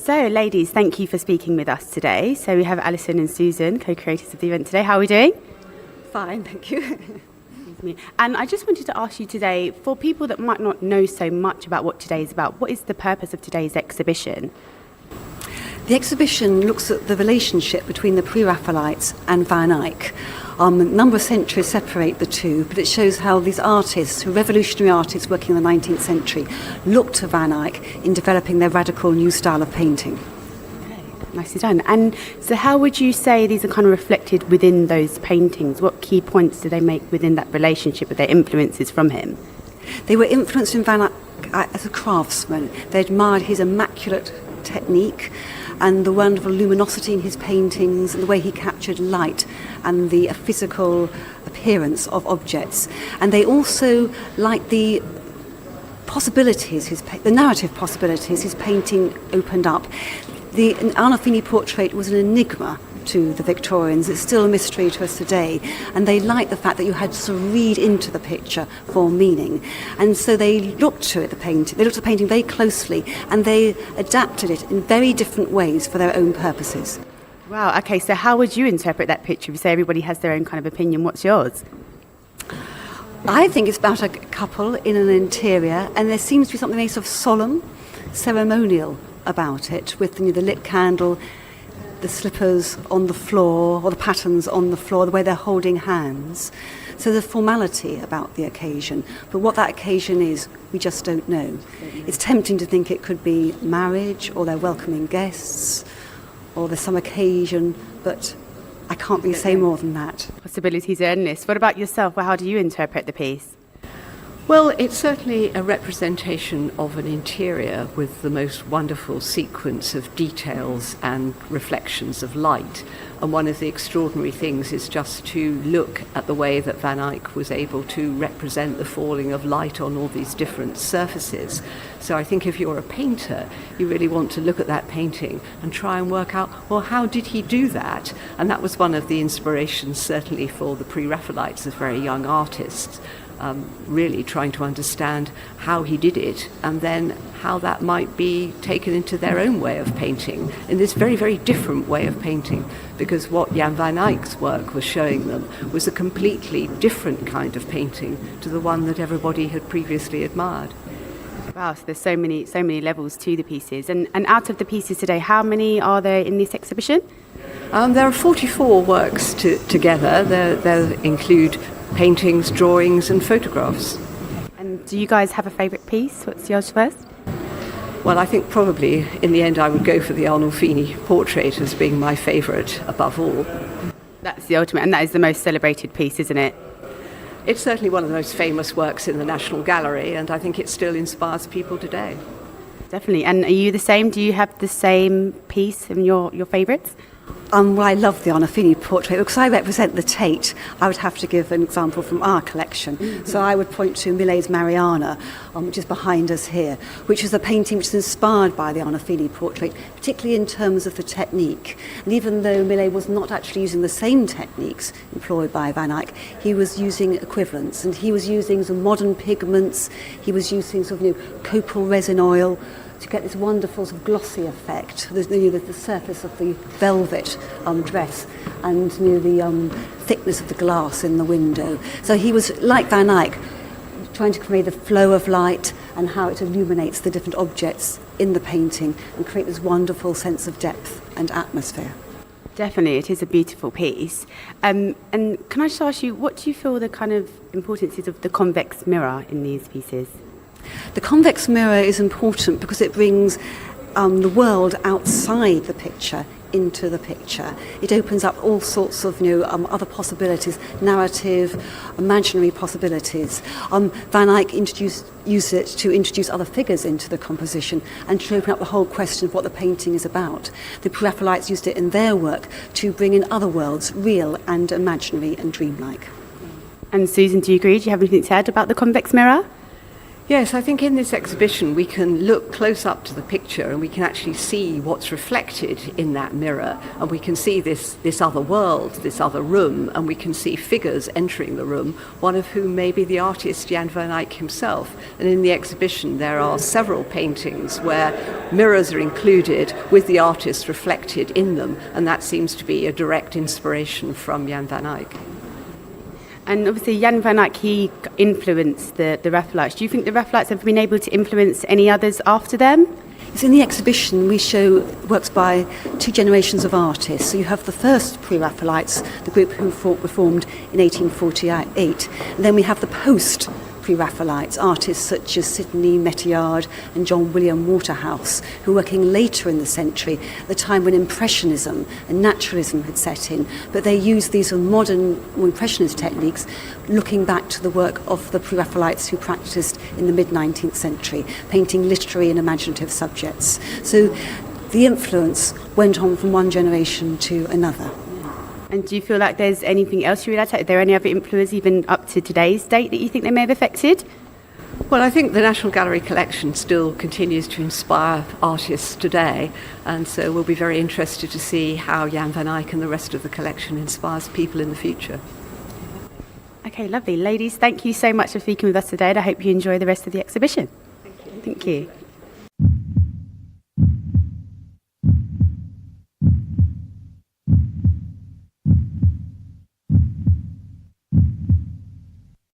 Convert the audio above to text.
So, ladies, thank you for speaking with us today. So we have Alison and Susan, co-creators of the event today. How are we doing? Fine, thank you. And I just wanted to ask you today, for people that might not know so much about what today is about, what is the purpose of today's exhibition? The exhibition looks at the relationship between the Pre-Raphaelites and Van Eyck. A number of centuries separate the two, but it shows how these artists, revolutionary artists working in the 19th century, looked to Van Eyck in developing their radical new style of painting. Okay, nicely done. And so how would you say these are kind of reflected within those paintings? What key points do they make within that relationship with their influences from him? They were influenced in Van Eyck as a craftsman. They admired his immaculate technique and the wonderful luminosity in his paintings and the way he captured light and the physical appearance of objects. And they also liked the possibilities, the narrative possibilities his painting opened up. The Arnolfini Portrait was an enigma to the Victorians. It's still a mystery to us today, and they liked the fact that you had to sort of read into the picture for meaning. And so they looked to it, they looked at the painting very closely, and they adapted it in very different ways for their own purposes. Wow, okay, so how would you interpret that picture? You say everybody has their own kind of opinion. What's yours? I think it's about a couple in an interior, and there seems to be something very sort of solemn, ceremonial about it, with the lit candle, the slippers on the floor, or the patterns on the floor, the way they're holding hands. So there's formality about the occasion, but what that occasion is, we just don't know. It's tempting to think it could be marriage, or they're welcoming guests, or there's some occasion, but I can't really say more than that. Possibilities are endless. What about yourself? Well, how do you interpret the piece? Well, it's certainly a representation of an interior with the most wonderful sequence of details and reflections of light. And one of the extraordinary things is just to look at the way that Van Eyck was able to represent the falling of light on all these different surfaces. So I think if you're a painter, you really want to look at that painting and try and work out, well, how did he do that? And that was one of the inspirations, certainly for the Pre-Raphaelites as very young artists. Really trying to understand how he did it and then how that might be taken into their own way of painting, in this very, very different way of painting, because what Jan van Eyck's work was showing them was a completely different kind of painting to the one that everybody had previously admired. Wow, so there's so many levels to the pieces. And out of the pieces today, how many are there in this exhibition? There are 44 works together. They'll include paintings, drawings and photographs. And do you guys have a favourite piece? What's yours first? Well, I think probably in the end I would go for the Arnolfini Portrait as being my favourite above all. That's the ultimate, and that is the most celebrated piece, isn't it? It's certainly one of the most famous works in the National Gallery, and I think it still inspires people today. Definitely. And are you the same? Do you have the same piece in your favourites? Well, I love the Arnolfini Portrait. Because I represent the Tate, I would have to give an example from our collection. Mm-hmm. So I would point to Millet's Mariana, which is behind us here, which is a painting which is inspired by the Arnolfini Portrait, particularly in terms of the technique. And even though Millet was not actually using the same techniques employed by Van Eyck, he was using equivalents, and he was using some modern pigments, he was using sort of copal resin oil, to get this wonderful sort of glossy effect, the surface of the velvet dress and the thickness of the glass in the window. So he was, like Van Eyck, trying to create the flow of light and how it illuminates the different objects in the painting and create this wonderful sense of depth and atmosphere. Definitely, it is a beautiful piece. And can I just ask you, what do you feel the kind of importance is of the convex mirror in these pieces? The convex mirror is important because it brings the world outside the picture into the picture. It opens up all sorts of other possibilities, narrative, imaginary possibilities. Van Eyck used it to introduce other figures into the composition and to open up the whole question of what the painting is about. The Pre-Raphaelites used it in their work to bring in other worlds, real and imaginary and dreamlike. And Susan, do you agree? Do you have anything to add about the convex mirror? Yes, I think in this exhibition we can look close up to the picture and we can actually see what's reflected in that mirror, and we can see this other world, this other room, and we can see figures entering the room, one of whom may be the artist Jan van Eyck himself. And in the exhibition there are several paintings where mirrors are included with the artist reflected in them, and that seems to be a direct inspiration from Jan van Eyck. And obviously Jan van Eyck, he influenced the Raphaelites. Do you think the Raphaelites have been able to influence any others after them? So in the exhibition we show works by two generations of artists. So you have the first Pre-Raphaelites, the group who were formed in 1848, and then we have the post Pre-Raphaelites, artists such as Sidney Meteyard and John William Waterhouse, who were working later in the century, at the time when Impressionism and Naturalism had set in. But they used these modern, more Impressionist techniques, looking back to the work of the Pre-Raphaelites who practiced in the mid-19th century, painting literary and imaginative subjects. So the influence went on from one generation to another. And do you feel like there's anything else you would add to it? Are there any other influences even up to today's date that you think they may have affected? Well, I think the National Gallery collection still continues to inspire artists today, and so we'll be very interested to see how Jan van Eyck and the rest of the collection inspires people in the future. Okay, lovely. Ladies, thank you so much for speaking with us today, and I hope you enjoy the rest of the exhibition. Thank you. Thank you.